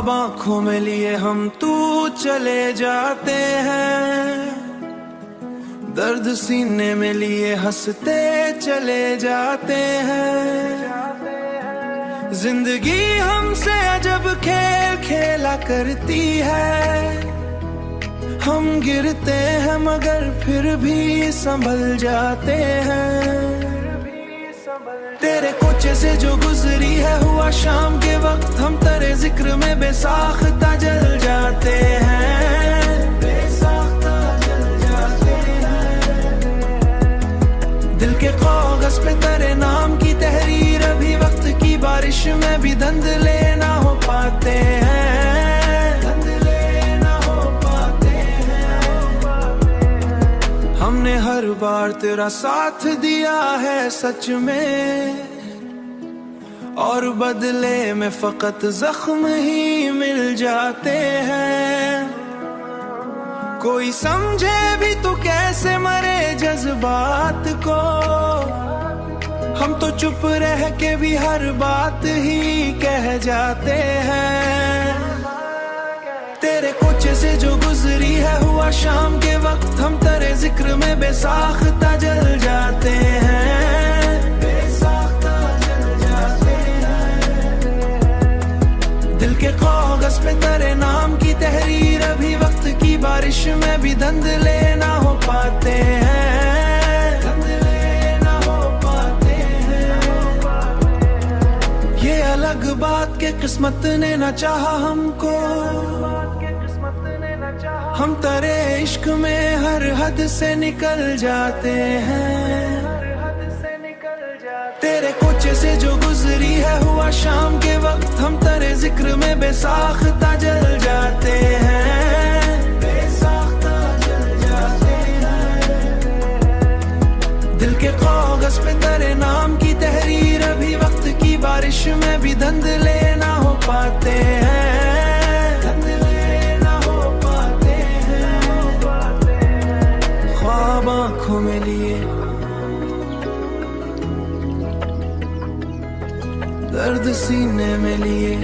ख्वाब आँखों में लिए हम तू चले जाते हैं, दर्द सीने में लिए हंसते चले जाते हैं। जिंदगी हमसे अजब खेल खेला करती है, हम गिरते हैं मगर फिर भी संभल जाते हैं। तेरे कोचे से जो गुजरी है हुआ शाम के वक्त, हम तेरे जिक्र में बेसाख्ता जल जाते हैं, बेसाख्ता जल जाते हैं। दिल के कागज पे तेरे नाम की तहरीर, अभी वक्त की बारिश में भी धंधले ना हो पाते हैं, धंधले ना हो पाते हैं। हमने हर बार तेरा साथ दिया है सच में, और बदले में फकत जख्म ही मिल जाते हैं। कोई समझे भी तो कैसे मरे जज्बात को, हम तो चुप रह के भी हर बात ही कह जाते हैं। तेरे कोचे से जो गुजरी है हुआ शाम के वक्त, हम तेरे जिक्र में बेसाख्ता जल जाते हैं, बेसाख्ता जल जाते हैं। दिल के कागज पे तेरे नाम की तहरीर, अभी वक्त की बारिश में भी धंधले ना हो पाते हैं, धंधले ना हो पाते हैं। ये अलग बात के किस्मत ने न चाहा हमको, हम तेरे इश्क में हर हद से निकल जाते हैं। तेरे कोचे से जो गुजरी है हुआ शाम के वक्त, हम तेरे जिक्र में बेसाख्ता जल जाते हैं, बेसाख्ता जल जाते हैं। दिल के कागज पे तेरे नाम की तहरीर, अभी वक्त की बारिश में भी धंधले ना हो पाते हैं, धंधले ना हो पाते हैं। ख्वाब आँखों में लिए, दर्द सीने में लिए,